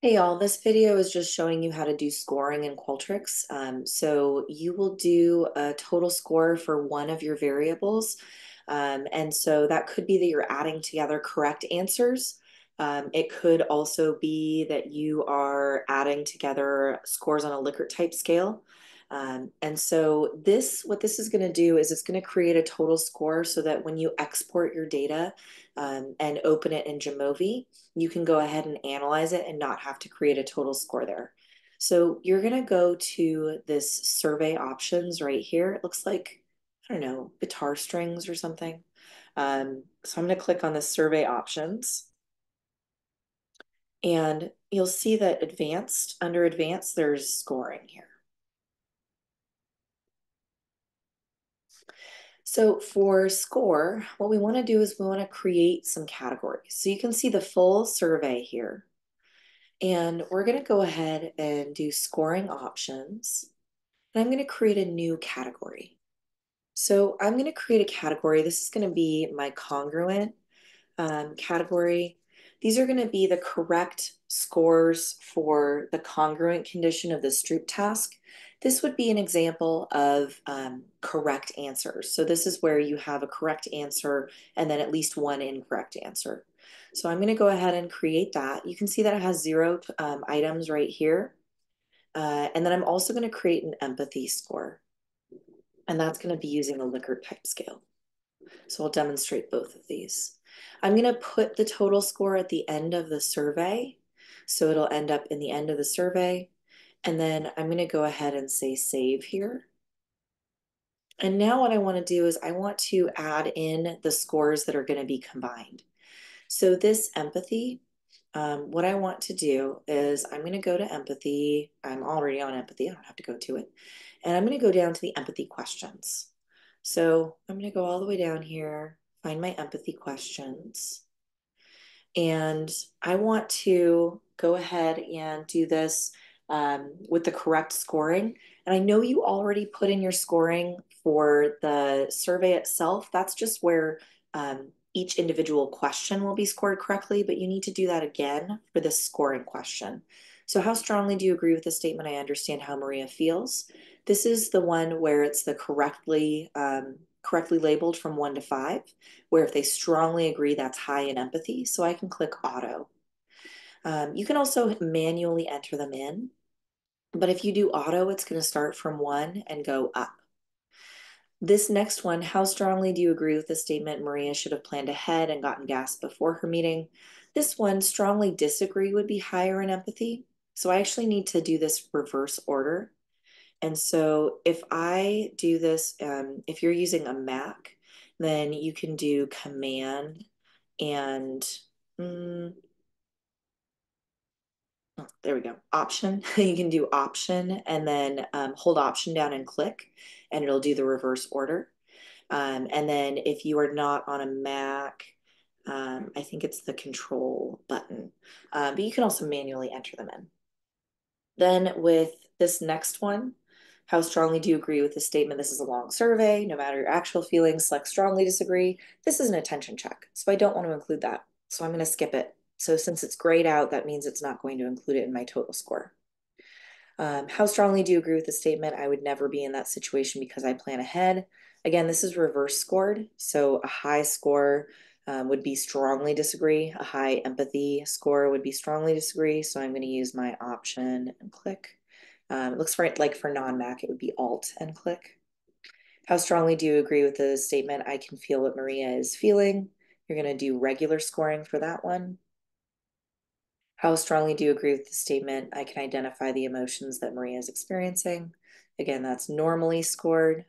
Hey y'all, this video is just showing you how to do scoring in Qualtrics. So you will do a total score for one of your variables. And so that could be that you're adding together correct answers. It could also be that you are adding together scores on a Likert type scale. And so what this is going to do is it's going to create a total score so that when you export your data and open it in Jamovi, you can go ahead and analyze it and not have to create a total score there. So you're going to go to this survey options right here. It looks like, I don't know, guitar strings or something. So I'm going to click on the survey options and you'll see that under advanced, there's scoring here. So for score, what we want to do is we want to create some categories. So you can see the full survey here. And we're going to go ahead and do scoring options. And I'm going to create a new category. So I'm going to create a category. This is going to be my congruent category. These are going to be the correct scores for the congruent condition of the Stroop task. This would be an example of correct answers. So this is where you have a correct answer and then at least one incorrect answer. So I'm going to go ahead and create that. You can see that it has zero items right here. And then I'm also going to create an empathy score. And that's going to be using a Likert type scale. So I'll demonstrate both of these. I'm going to put the total score at the end of the survey. So it'll end up in the end of the survey. And then I'm going to go ahead and say save here. And now what I want to do is I want to add in the scores that are going to be combined. So this empathy, what I want to do is I'm going to go to empathy. I'm already on empathy. I don't have to go to it. And I'm going to go down to the empathy questions. So I'm going to go all the way down here, find my empathy questions. And I want to go ahead and do this with the correct scoring. And I know you already put in your scoring for the survey itself. That's just where each individual question will be scored correctly, but you need to do that again for this scoring question. So how strongly do you agree with the statement? I understand how Maria feels. This is the one where it's the correctly labeled from 1 to 5, where if they strongly agree, that's high in empathy. So I can click auto. You can also manually enter them in, but if you do auto, it's going to start from 1 and go up. This next one, how strongly do you agree with the statement Maria should have planned ahead and gotten gas before her meeting? This one, strongly disagree, would be higher in empathy. So I actually need to do this reverse order. And so if I do this, if you're using a Mac, then you can do Command and there we go, Option. You can do Option and then hold Option down and click, and it'll do the reverse order. And then if you are not on a Mac, I think it's the Control button, but you can also manually enter them in. Then with this next one, how strongly do you agree with the statement? This is a long survey. No matter your actual feelings, select strongly disagree. This is an attention check, so I don't want to include that. So I'm going to skip it. So since it's grayed out, that means it's not going to include it in my total score. How strongly do you agree with the statement? I would never be in that situation because I plan ahead. Again, this is reverse scored. So a high score would be strongly disagree. A high empathy score would be strongly disagree. So I'm going to use my option and click. It looks like for non-Mac, it would be Alt and click. How strongly do you agree with the statement? I can feel what Maria is feeling. You're going to do regular scoring for that one. How strongly do you agree with the statement? I can identify the emotions that Maria is experiencing. Again, that's normally scored.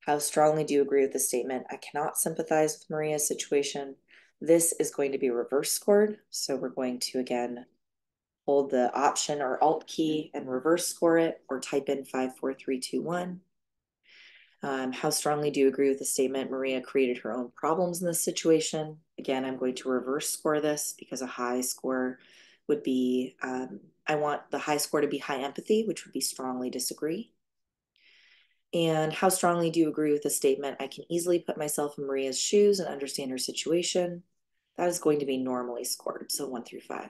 How strongly do you agree with the statement? I cannot sympathize with Maria's situation. This is going to be reverse scored. So we're going to, again, hold the Option or Alt key and reverse score it, or type in 54321. How strongly do you agree with the statement Maria created her own problems in this situation? Again, I'm going to reverse score this because a high score would be, I want the high score to be high empathy, which would be strongly disagree. And how strongly do you agree with the statement? I can easily put myself in Maria's shoes and understand her situation. That is going to be normally scored, so 1 through 5.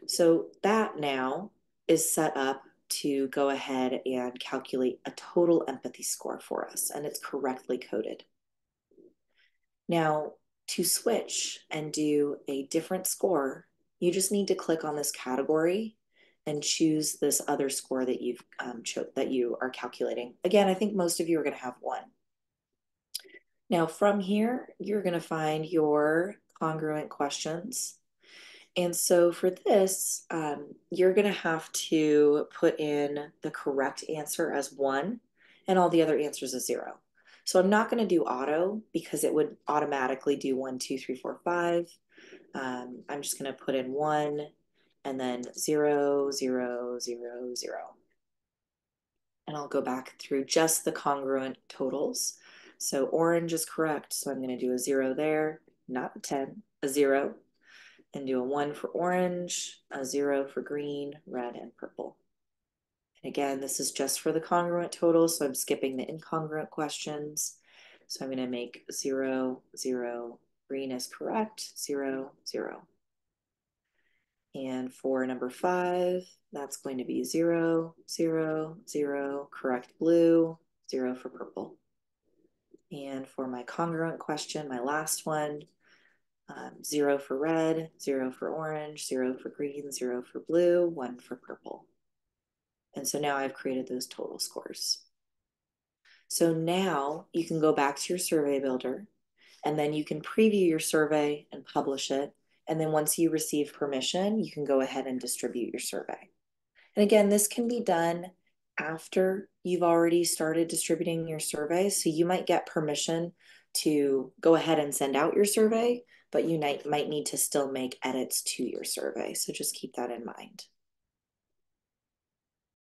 So that now is set up to go ahead and calculate a total empathy score for us, and it's correctly coded. Now, to switch and do a different score, you just need to click on this category and choose this other score that that you are calculating. Again, I think most of you are going to have one. Now, from here, you're going to find your congruent questions. And so for this, you're going to have to put in the correct answer as one and all the other answers as zero. So I'm not going to do auto because it would automatically do 1, 2, 3, 4, 5. I'm just going to put in one and then 0, 0, 0, 0. And I'll go back through just the congruent totals. So orange is correct. So I'm going to do a 0 there, not a 10, a 0, and do a 1 for orange, a 0 for green, red, and purple. And again, this is just for the congruent totals, so I'm skipping the incongruent questions. So I'm going to make 0, 0, green is correct, 0, 0. And for number 5, that's going to be 0, 0, 0, correct blue, 0 for purple. And for my congruent question, my last one, 0 for red, 0 for orange, 0 for green, 0 for blue, 1 for purple. And so now I've created those total scores. So now you can go back to your survey builder and then you can preview your survey and publish it. And then once you receive permission, you can go ahead and distribute your survey. And again, this can be done after you've already started distributing your survey. So you might get permission to go ahead and send out your survey, but you might need to still make edits to your survey. So just keep that in mind.